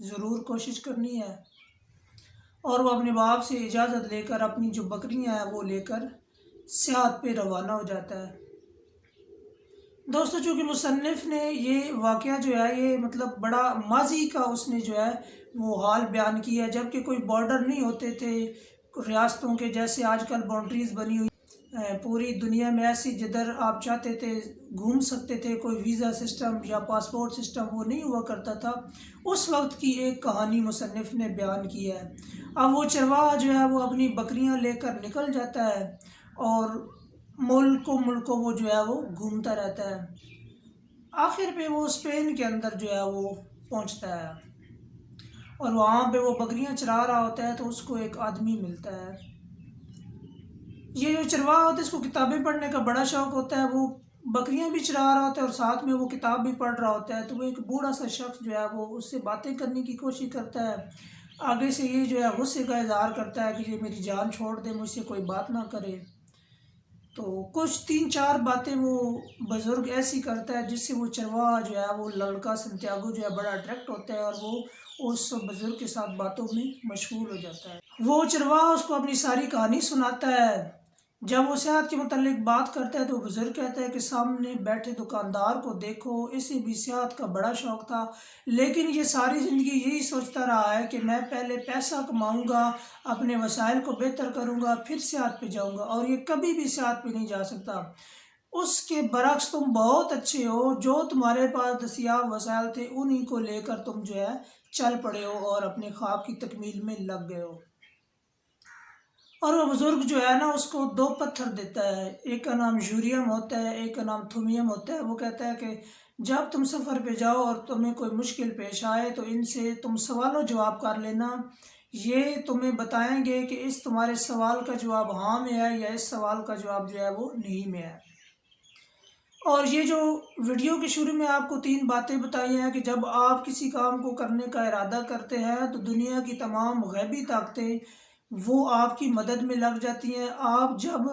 ضرور کوشش کرنی ہے، اور وہ اپنے باپ سے اجازت لے کر اپنی جو بکریاں ہیں وہ لے کر سیاحت پہ روانہ ہو جاتا ہے۔ دوستو چونکہ مصنف نے یہ واقعہ جو ہے یہ مطلب بڑا ماضی کا اس نے جو ہے وہ حال بیان کیا ہے، جب کہ کوئی بارڈر نہیں ہوتے تھے ریاستوں کے، جیسے آج کل باؤنڈریز بنی ہوئی پوری دنیا میں، ایسی جدھر آپ چاہتے تھے گھوم سکتے تھے، کوئی ویزا سسٹم یا پاسپورٹ سسٹم وہ نہیں ہوا کرتا تھا۔ اس وقت کی ایک کہانی مصنف نے بیان کی ہے۔ اب وہ چرواہا جو ہے وہ اپنی بکریاں لے کر نکل جاتا ہے اور ملکوں وہ جو ہے وہ گھومتا رہتا ہے۔ آخر پہ وہ اسپین کے اندر جو ہے وہ پہنچتا ہے، اور وہاں پہ وہ بکریاں چرا رہا ہوتا ہے تو اس کو ایک آدمی ملتا ہے۔ یہ جو چرواہا ہوتا ہے اس کو کتابیں پڑھنے کا بڑا شوق ہوتا ہے، وہ بکریاں بھی چرا رہا ہوتا ہے اور ساتھ میں وہ کتاب بھی پڑھ رہا ہوتا ہے۔ تو وہ ایک بوڑھا سا شخص جو ہے وہ اس سے باتیں کرنے کی کوشش کرتا ہے، آگے سے یہ جو ہے غصے کا اظہار کرتا ہے کہ یہ میری جان چھوڑ دے، مجھ سے کوئی بات نہ کرے۔ تو کچھ 3-4 باتیں وہ بزرگ ایسی کرتا ہے جس سے وہ چرواہا جو ہے وہ لڑکا سنتیاگو جو ہے بڑا اٹریکٹ ہوتا ہے، اور وہ اس بزرگ کے ساتھ باتوں میں مشغول ہو جاتا ہے۔ وہ چرواہا اس کو اپنی ساری کہانی سناتا ہے۔ جب وہ صحت کے متعلق بات کرتا ہے تو بزرگ کہتا ہے کہ سامنے بیٹھے دکاندار کو دیکھو، اسے بھی صحت کا بڑا شوق تھا، لیکن یہ ساری زندگی یہی سوچتا رہا ہے کہ میں پہلے پیسہ کماؤں گا، اپنے وسائل کو بہتر کروں گا، پھر صحت پہ جاؤں گا، اور یہ کبھی بھی صحت پہ نہیں جا سکتا۔ اس کے برعکس تم بہت اچھے ہو، جو تمہارے پاس دستیاب وسائل تھے انہی کو لے کر تم جو ہے چل پڑے ہو اور اپنے خواب کی تکمیل میں لگ گئے ہو۔ اور وہ بزرگ جو ہے نا اس کو 2 پتھر دیتا ہے، ایک کا نام یوریم ہوتا ہے، ایک کا نام تھومیم ہوتا ہے۔ وہ کہتا ہے کہ جب تم سفر پہ جاؤ اور تمہیں کوئی مشکل پیش آئے تو ان سے تم سوال و جواب کر لینا، یہ تمہیں بتائیں گے کہ اس تمہارے سوال کا جواب ہاں میں ہے یا اس سوال کا جواب جو ہے وہ نہیں میں ہے۔ اور یہ جو ویڈیو کے شروع میں آپ کو 3 باتیں بتائی ہیں کہ جب آپ کسی کام کو کرنے کا ارادہ کرتے ہیں تو دنیا کی تمام غیبی طاقتیں وہ آپ کی مدد میں لگ جاتی ہیں۔ آپ جب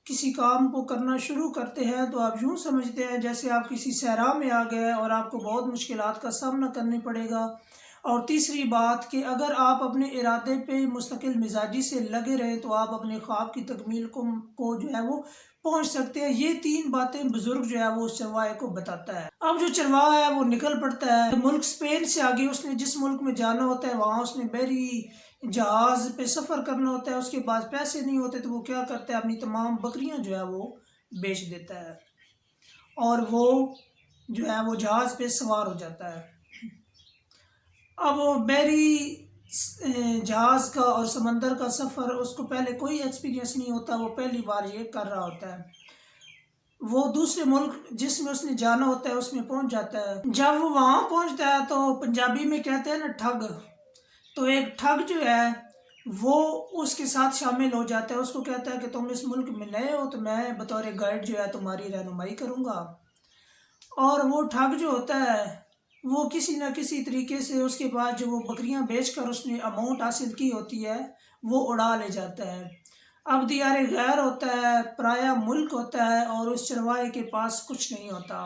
کسی کام کو کرنا شروع کرتے ہیں تو آپ یوں سمجھتے ہیں جیسے آپ کسی صحرا میں آ گئے اور آپ کو بہت مشکلات کا سامنا کرنے پڑے گا۔ اور تیسری بات کہ اگر آپ اپنے ارادے پہ مستقل مزاجی سے لگے رہیں تو آپ اپنے خواب کی تکمیل کو جو ہے وہ پہنچ سکتے ہیں۔ یہ 3 باتیں بزرگ جو ہے وہ اس چرواہے کو بتاتا ہے۔ اب جو چرواہا ہے وہ نکل پڑتا ہے ملک اسپین سے آگے، اس نے جس ملک میں جانا ہوتا ہے وہاں اس نے بحری جہاز پہ سفر کرنا ہوتا ہے، اس کے پاس پیسے نہیں ہوتے تو وہ کیا کرتا ہے اپنی تمام بکریاں جو ہے وہ بیچ دیتا ہے، اور وہ جو ہے وہ جہاز پہ سوار ہو جاتا ہے۔ اب بحری جہاز کا اور سمندر کا سفر اس کو پہلے کوئی ایکسپیرینس نہیں ہوتا، وہ پہلی بار یہ کر رہا ہوتا ہے۔ وہ دوسرے ملک جس میں اس نے جانا ہوتا ہے اس میں پہنچ جاتا ہے۔ جب وہ وہاں پہنچتا ہے تو پنجابی میں کہتے ہیں نا ٹھگ، تو ایک ٹھگ جو ہے وہ اس کے ساتھ شامل ہو جاتا ہے، اس کو کہتا ہے کہ تم اس ملک میں نئے ہو تو میں بطور گائیڈ جو ہے تمہاری رہنمائی کروں گا۔ اور وہ ٹھگ جو ہوتا ہے وہ کسی نہ کسی طریقے سے اس کے بعد جو وہ بکریاں بیچ کر اس نے اماؤنٹ حاصل کی ہوتی ہے وہ اڑا لے جاتا ہے۔ اب دیار غیر ہوتا ہے، پرایا ملک ہوتا ہے، اور اس چرواہے کے پاس کچھ نہیں ہوتا۔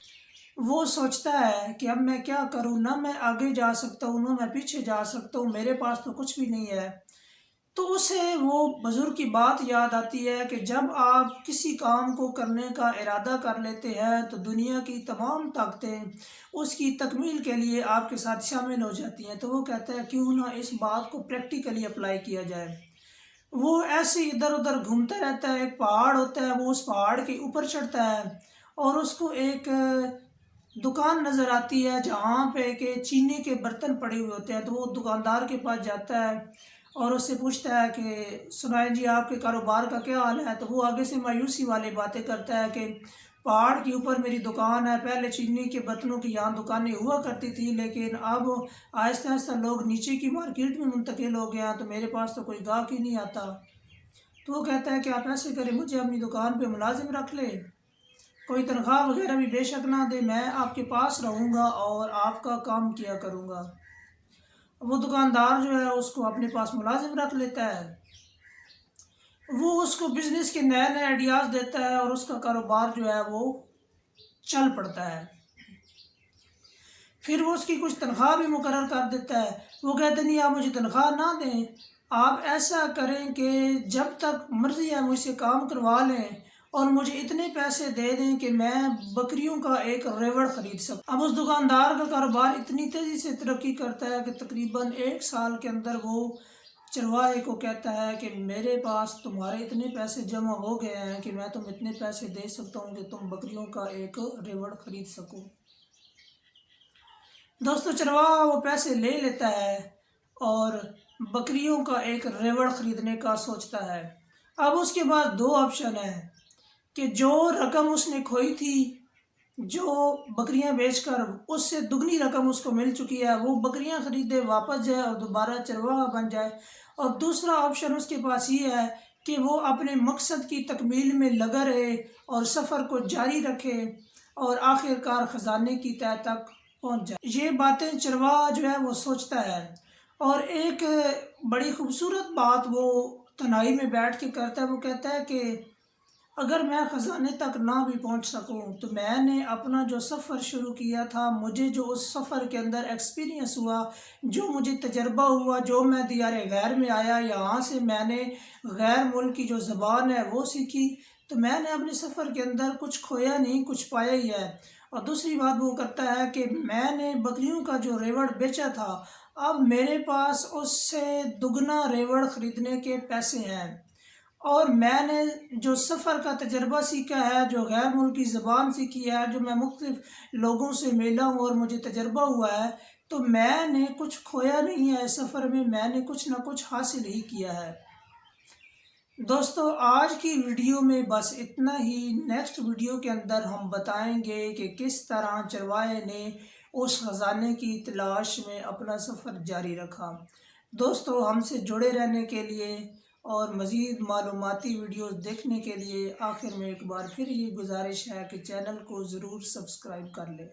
وہ سوچتا ہے کہ اب میں کیا کروں، نہ میں آگے جا سکتا ہوں نہ میں پیچھے جا سکتا ہوں، میرے پاس تو کچھ بھی نہیں ہے۔ تو اسے وہ بزرگ کی بات یاد آتی ہے کہ جب آپ کسی کام کو کرنے کا ارادہ کر لیتے ہیں تو دنیا کی تمام طاقتیں اس کی تکمیل کے لیے آپ کے ساتھ شامل ہو جاتی ہیں۔ تو وہ کہتا ہے کیوں نہ اس بات کو پریکٹیکلی اپلائی کیا جائے۔ وہ ایسے ادھر ادھر گھومتا رہتا ہے، ایک پہاڑ ہوتا ہے، وہ اس پہاڑ کے اوپر چڑھتا ہے اور اس کو ایک دکان نظر آتی ہے جہاں پہ کہ چینے کے برتن پڑے ہوئے ہوتے ہیں۔ تو وہ دکاندار کے پاس جاتا ہے اور اس سے پوچھتا ہے کہ سنائیں جی آپ کے کاروبار کا کیا حال ہے؟ تو وہ آگے سے مایوسی والی باتیں کرتا ہے کہ پہاڑ کے اوپر میری دکان ہے، پہلے چینی کے برتنوں کی یہاں دکانیں ہوا کرتی تھی لیکن اب آہستہ آہستہ لوگ نیچے کی مارکیٹ میں منتقل ہو گیا تو میرے پاس تو کوئی گاہک ہی نہیں آتا۔ تو وہ کہتا ہے کہ آپ ایسے کریں مجھے اپنی دکان پہ ملازم رکھ لے، کوئی تنخواہ وغیرہ بھی بے شک نہ دے، میں آپ کے پاس رہوں گا اور آپ کا کام کیا کروں گا۔ وہ دکاندار جو ہے اس کو اپنے پاس ملازم رکھ لیتا ہے، وہ اس کو بزنس کے نئے نئے آئیڈیاز دیتا ہے اور اس کا کاروبار جو ہے وہ چل پڑتا ہے۔ پھر وہ اس کی کچھ تنخواہ بھی مقرر کر دیتا ہے۔ وہ کہتے نہیں آپ مجھے تنخواہ نہ دیں، آپ ایسا کریں کہ جب تک مرضی ہے مجھ سے کام کروا لیں اور مجھے اتنے پیسے دے دیں کہ میں بکریوں کا ایک ریوڑ خرید سکوں۔ اب اس دکاندار کا کاروبار اتنی تیزی سے ترقی کرتا ہے کہ تقریباً 1 سال کے اندر وہ چرواہے کو کہتا ہے کہ میرے پاس تمہارے اتنے پیسے جمع ہو گئے ہیں کہ میں تم اتنے پیسے دے سکتا ہوں کہ تم بکریوں کا ایک ریوڑ خرید سکو۔ دوستو چرواہا وہ پیسے لے لیتا ہے اور بکریوں کا ایک ریوڑ خریدنے کا سوچتا ہے۔ اب اس کے بعد 2 آپشن ہیں کہ جو رقم اس نے کھوئی تھی، جو بکریاں بیچ کر اس سے دگنی رقم اس کو مل چکی ہے، وہ بکریاں خریدے واپس جائے اور دوبارہ چرواہا بن جائے، اور دوسرا آپشن اس کے پاس یہ ہے کہ وہ اپنے مقصد کی تکمیل میں لگا رہے اور سفر کو جاری رکھے اور آخر کار خزانے کی تہہ تک پہنچ جائے۔ یہ باتیں چرواہا جو ہے وہ سوچتا ہے، اور ایک بڑی خوبصورت بات وہ تنہائی میں بیٹھ کے کرتا ہے۔ وہ کہتا ہے کہ اگر میں خزانے تک نہ بھی پہنچ سکوں تو میں نے اپنا جو سفر شروع کیا تھا، مجھے جو اس سفر کے اندر ایکسپیرینس ہوا، جو مجھے تجربہ ہوا، جو میں دیار غیر میں آیا، یہاں سے میں نے غیر ملک کی جو زبان ہے وہ سیکھی، تو میں نے اپنے سفر کے اندر کچھ کھویا نہیں، کچھ پایا ہی ہے۔ اور دوسری بات وہ کرتا ہے کہ میں نے بکریوں کا جو ریوڑ بیچا تھا، اب میرے پاس اس سے دگنا ریوڑ خریدنے کے پیسے ہیں، اور میں نے جو سفر کا تجربہ سیکھا ہے، جو غیر ملکی زبان سیکھی ہے، جو میں مختلف لوگوں سے ملا ہوں اور مجھے تجربہ ہوا ہے، تو میں نے کچھ کھویا نہیں ہے اس سفر میں نے کچھ نہ کچھ حاصل ہی کیا ہے۔ دوستو آج کی ویڈیو میں بس اتنا ہی۔ نیکسٹ ویڈیو کے اندر ہم بتائیں گے کہ کس طرح چرواہے نے اس خزانے کی تلاش میں اپنا سفر جاری رکھا۔ دوستو ہم سے جڑے رہنے کے لیے اور مزید معلوماتی ویڈیوز دیکھنے کے لیے آخر میں ایک بار پھر یہ گزارش ہے کہ چینل کو ضرور سبسکرائب کر لیں۔